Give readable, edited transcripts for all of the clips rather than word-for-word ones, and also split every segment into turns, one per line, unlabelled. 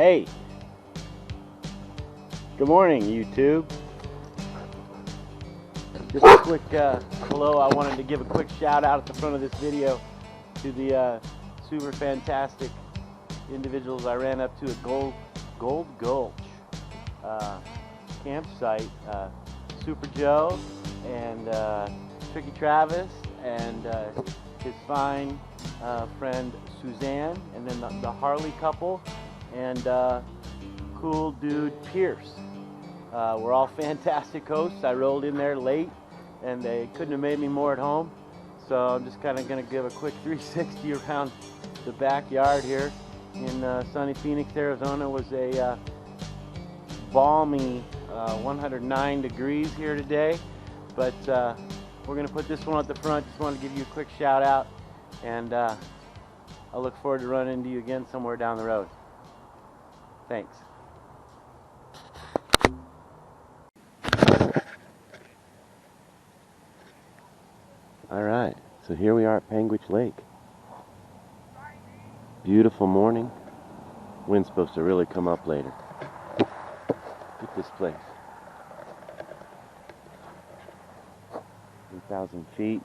Hey, good morning YouTube. Just a quick hello. I wanted to give a quick shout out at the front of this video to the super fantastic individuals I ran up to at Gold Gulch campsite. Super Joe and Tricky Travis and his fine friend Suzanne, and then the Harley couple and cool dude Pierce. We're all fantastic hosts. I rolled in there late and they couldn't have made me more at home, so I'm just kind of going to give a quick 360 around the backyard here in sunny Phoenix, Arizona. It was a balmy 109 degrees here today, but we're going to put this one at the front. Just want to give you a quick shout out, and I look forward to running into you again somewhere down the road. Thanks. Alright, so here we are at Panguitch Lake. Beautiful morning. Wind's supposed to really come up later. Look at this place. 3,000 feet.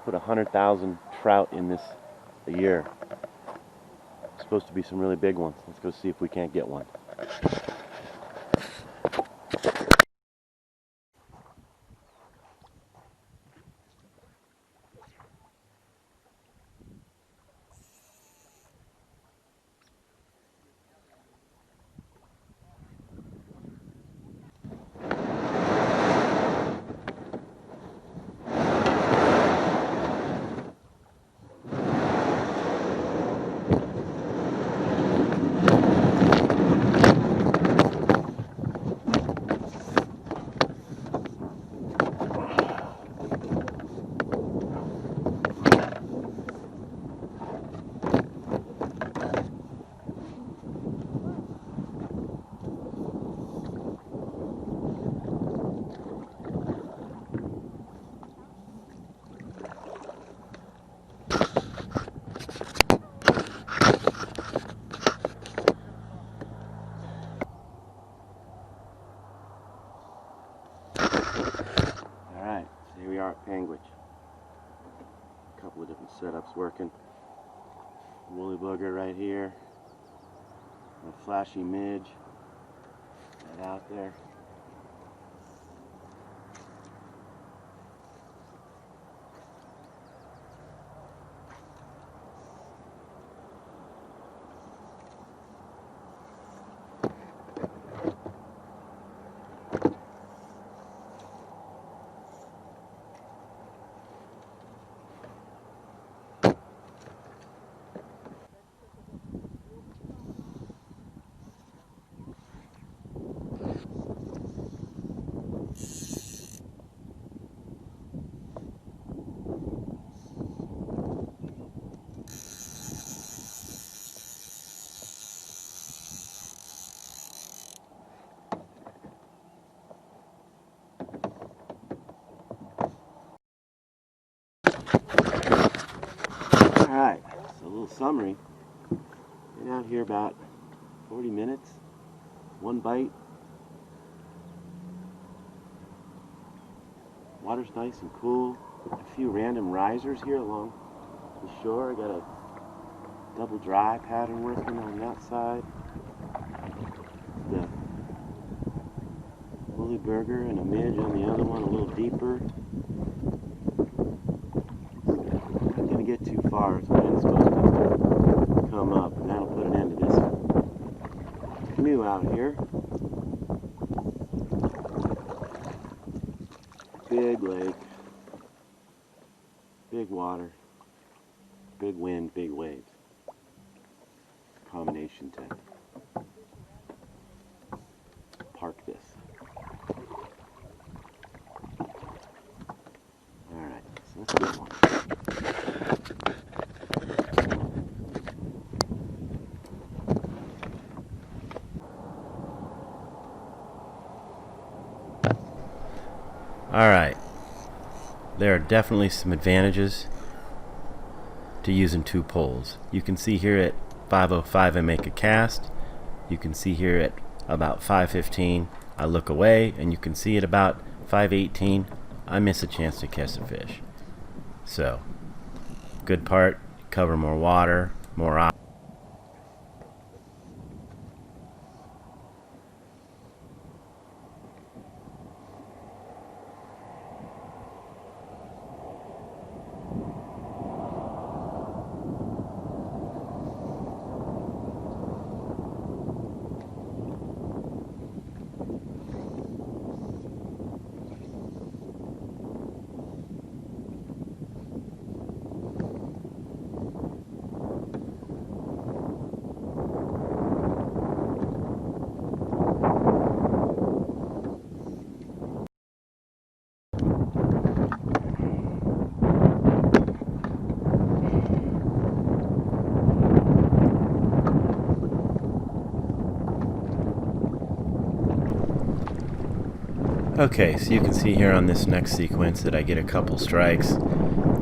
Put 100,000 trout in this a year. Supposed to be some really big ones. Let's go see if we can't get one. Here we are at Panguitch. A couple of different setups working. Woolly booger right here. A flashy midge right out there. Alright, so a little summary. Been out here about 40 minutes. One bite. Water's nice and cool. A few random risers here along the shore. I got a double dry pattern working on that side. The woolly burger and a midge on the other one, a little deeper. Get too far, it's supposed to come up, and that'll put an end to this canoe out here. Big lake, big water, big wind, big waves. Combination tent. Park this. Alright, so let's get one. Alright, there are definitely some advantages to using two poles. You can see here at 5:05 I make a cast,
You can see here at about 5:15 I look away, and you can see at about 5:18 I miss a chance to catch the fish. So good part, cover more water, more options. Okay, so you can see here on this next sequence that I get a couple strikes.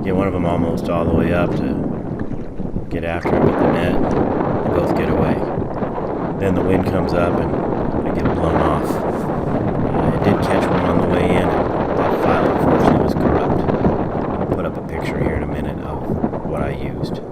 Get one of them almost all the way up to get after it with the net. They both get away. Then the wind comes up and I get blown off. I did catch one on the way in, and that file unfortunately was corrupt. I'll put up a picture here in a minute of what I used.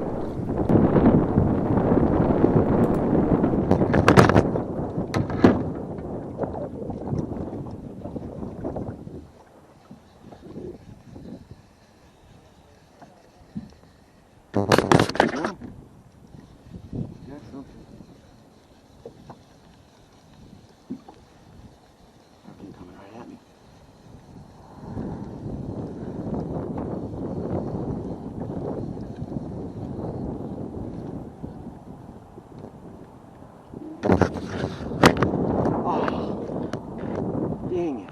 Dang it.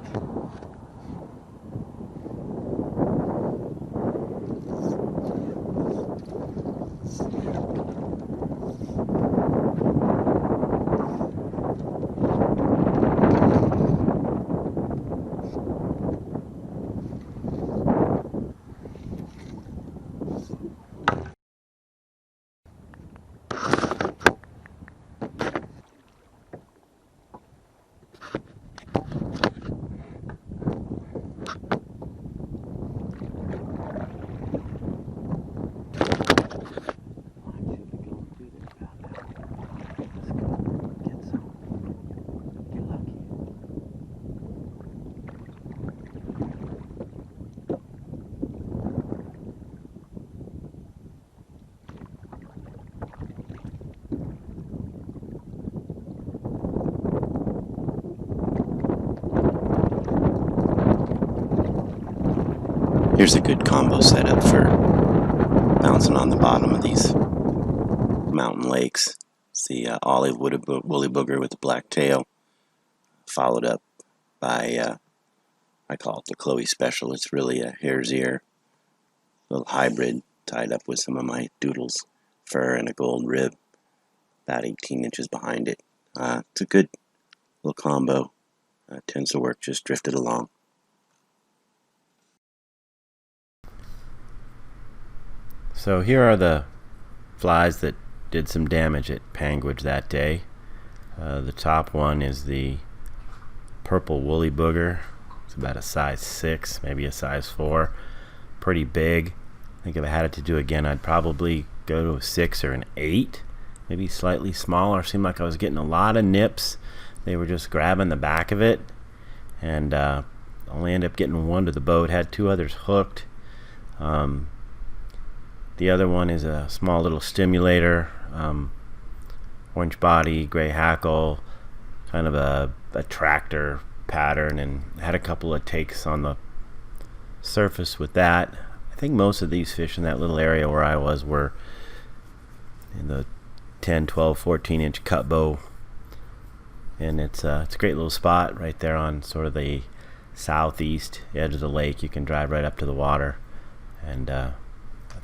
Here's a good combo setup for bouncing on the bottom of these mountain lakes. It's the olive woolly booger with the black tail, followed up by, I call it the Chloe Special. It's really a hare's ear, little hybrid, tied up with some of my doodles fur and a gold rib, about 18 inches behind it. It's a good little combo. Tends to work just drifted along.
So here are the flies that did some damage at Panguitch that day. The top one is the purple woolly booger. It's about a size 6, maybe a size 4. Pretty big. I think if I had it to do again, I'd probably go to a 6 or an 8. Maybe slightly smaller. Seemed like I was getting a lot of nips. They were just grabbing the back of it. And only ended up getting one to the boat. Had 2 others hooked. The other one is a small little stimulator, orange body, gray hackle, kind of a tractor pattern, and had a couple of takes on the surface with that. I think most of these fish in that little area where I was were in the 10, 12, 14 inch cut bow, and it's a great little spot right there on sort of the southeast edge of the lake. You can drive right up to the water, and I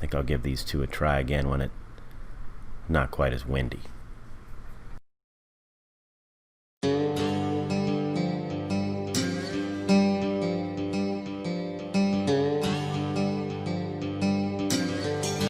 think I'll give these 2 a try again when it's not quite as windy.